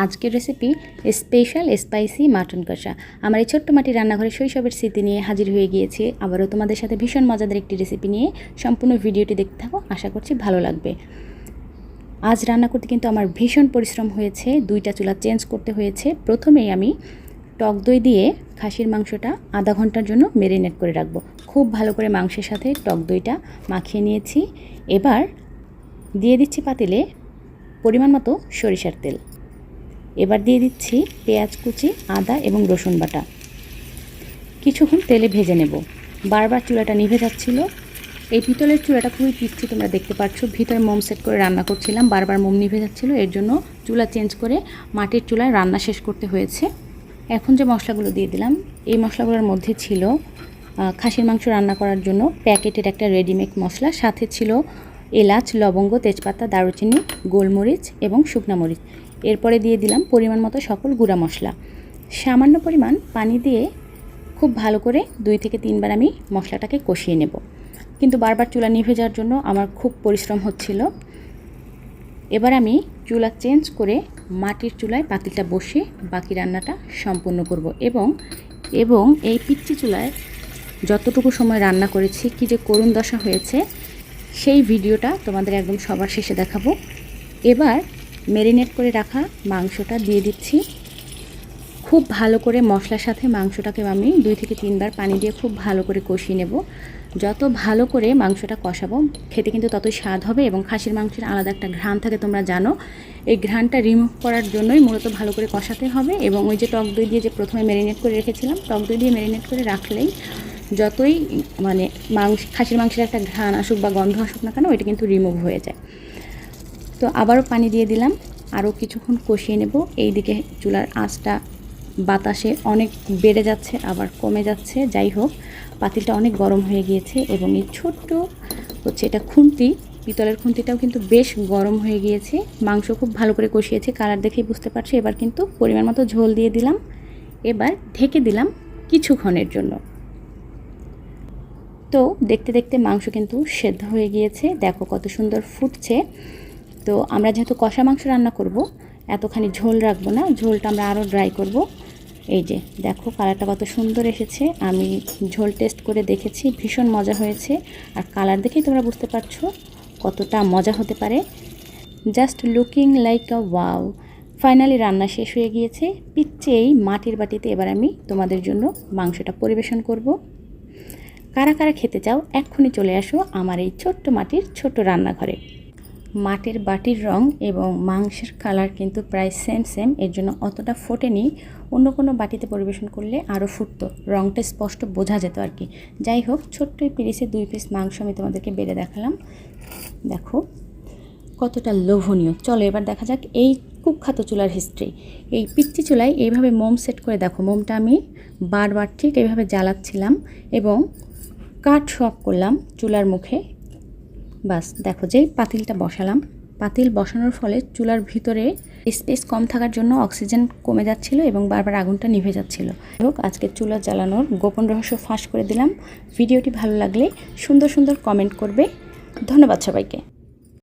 আজকের recipe special spicy mutton কষা। আমার এই ছোট্ট মাটির রান্নাঘরে শৈশবের স্মৃতি নিয়ে হাজির হয়ে গিয়েছি। আবারও তোমাদের সাথে ভীষণ মজাদার একটি রেসিপি নিয়ে সম্পূর্ণ ভিডিওটি দেখতে থাকো, আশা করছি ভালো লাগবে। আজ রান্না করতে কিন্তু আমার ভীষণ পরিশ্রম হয়েছে, 2টা চুলা চেঞ্জ করতে হয়েছে। প্রথমেই আমি টক দই দিয়ে খাসির মাংসটা আধা ঘন্টার জন্য ম্যারিনেট করে রাখবো। খুব ভালো করে মাংসের সাথে টক দইটা মাখিয়ে নিয়েছি। এবার দিয়ে দিচ্ছি পাতিলে পরিমাণ মতো সরিষার তেল। এবার দিয়ে দিচ্ছি পেঁয়াজ কুচি, আদা এবং রসুন বাটা। কিছুক্ষণ তেলে ভেজে নেব। বারবার চুলাটা নিভে যাচ্ছিল। এই পিতলের চুলাটা খুবই পিচ্ছি, তোমরা দেখতে পাচ্ছ। ভিতরে মোম সেট করে রান্না করছিলাম, বারবার মোম নিভে যাচ্ছিল, এর জন্য চুলা চেঞ্জ করে মাটির চুলায় রান্না শেষ করতে হয়েছে। এখন যে মশলাগুলো দিয়ে দিলাম, এই মশলাগুলোর মধ্যে ছিল খাসির মাংস রান্না করার জন্য প্যাকেটের একটা রেডিমেড মশলা, সাথে ছিল এলাচ, লবঙ্গ, তেজপাতা, দারুচিনি, গোলমরিচ এবং শুকনা মরিচ। এরপরে দিয়ে দিলাম পরিমাণ মতো সকল গুঁড়া মশলা। সামান্য পরিমাণ পানি দিয়ে খুব ভালো করে 2 থেকে 3 বার আমি মশলাটাকে কষিয়ে নেব। কিন্তু বারবার চুলা নিভে যাওয়ার জন্য আমার খুব পরিশ্রম হচ্ছিল। এবার আমি চুলা চেঞ্জ করে মাটির চুলায় পাতিলটা বসে বাকি রান্নাটা সম্পূর্ণ করব। এবং এই পিচ্চি চুলায় যতটুকু সময় রান্না করেছি, কী যে করুণ দশা হয়েছে, সেই ভিডিওটা তোমাদের একদম সবার শেষে দেখাবো। এবার ম্যারিনেট করে রাখা মাংসটা দিয়ে দিচ্ছি। খুব ভালো করে মশলার সাথে মাংসটাকে আমি 2 থেকে 3 বার পানি দিয়ে খুব ভালো করে কষিয়ে নেব। যত ভালো করে মাংসটা কষাবো, খেতে কিন্তু ততই স্বাদ হবে। এবং খাসির মাংসের আলাদা একটা ঘ্রাণ থাকে, তোমরা জানো। এই ঘ্রাণটা রিমুভ করার জন্যই মূলত ভালো করে কষাতে হবে। এবং ওই যে টক দই দিয়ে যে প্রথমে ম্যারিনেট করে রেখেছিলাম, টক দই দিয়ে ম্যারিনেট করে রাখলেই যতই খাসির মাংসের একটা ঘ্রাণ আসুক বা গন্ধ আসুক না কেন, ওইটা কিন্তু রিমুভ হয়ে যায়। তো আবারও পানি দিয়ে দিলাম, আরও কিছুক্ষণ কষিয়ে নেব। এইদিকে চুলার আঁচটা বাতাসে অনেক বেড়ে যাচ্ছে, আবার কমে যাচ্ছে। যাই হোক, পাতিলটা অনেক গরম হয়ে গিয়েছে। এবং এই ছোট্ট এটা খুন্তি, পিতলের খুন্তিটাও কিন্তু বেশ গরম হয়ে গিয়েছে। মাংস খুব ভালো করে কষিয়েছে, কালার দেখেই বুঝতে পারছি। এবার কিন্তু পরিমাণ মতো ঝোল দিয়ে দিলাম। এবার ঢেকে দিলাম কিছুক্ষণের জন্য। তো দেখতে দেখতে মাংস কিন্তু সেদ্ধ হয়ে গিয়েছে, দেখো কত সুন্দর ফুটছে। তো আমরা যেহেতু কষা মাংস রান্না করব, এতখানি ঝোল রাখবো না, ঝোলটা আমরা আরও ড্রাই করব। এই যে দেখো কালারটা কত সুন্দর এসেছে। আমি ঝোল টেস্ট করে দেখেছি, ভীষণ মজা হয়েছে। আর কালার দেখেই তোমরা বুঝতে পারছো কতটা মজা হতে পারে। জাস্ট লুকিং লাইক আ ওয়াও। ফাইনালি রান্না শেষ হয়ে গিয়েছে। পিচ্চি এই মাটির বাটিতে এবার আমি তোমাদের জন্য মাংসটা পরিবেশন করব। কারা কারা খেতে চাও, এক্ষুনি চলে আসো আমার এই ছোট্ট মাটির ছোট্ট রান্নাঘরে। মাটির বাটির রং এবং মাংসের কালার কিন্তু প্রায় সেম, এর জন্য অতটা ফোটেনি। অন্য কোনো বাটিতে পরিবেশন করলে আরও ফুটতো, রংটা স্পষ্ট বোঝা যেত আর কি। যাই হোক, ছোট্ট পিরিসে 2 পিস মাংস আমি তোমাদেরকে বেড়ে দেখালাম। দেখো কতটা লোভনীয়। চলো এবার দেখা যাক এই কুখ্যাত চুলার হিস্ট্রি। এই পিচ্চি চুলায় এইভাবে মোম সেট করে দেখো, মোমটা আমি বারবার ঠিক এইভাবে জ্বালাচ্ছিলাম এবং কাঠ শক করলাম চুলার মুখে। বাস দেখো, যেই পাতিলটা বসালাম, পাতিল বসানোর ফলে চুলার ভিতরে স্পেস কম থাকার জন্য অক্সিজেন কমে যাচ্ছিল এবং বারবার আগুনটা নিভে যাচ্ছিল। হোক, আজকে চুলা জ্বালানোর গোপন রহস্য ফাঁস করে দিলাম। ভিডিওটি ভালো লাগলে সুন্দর সুন্দর কমেন্ট করবে। ধন্যবাদ সবাইকে।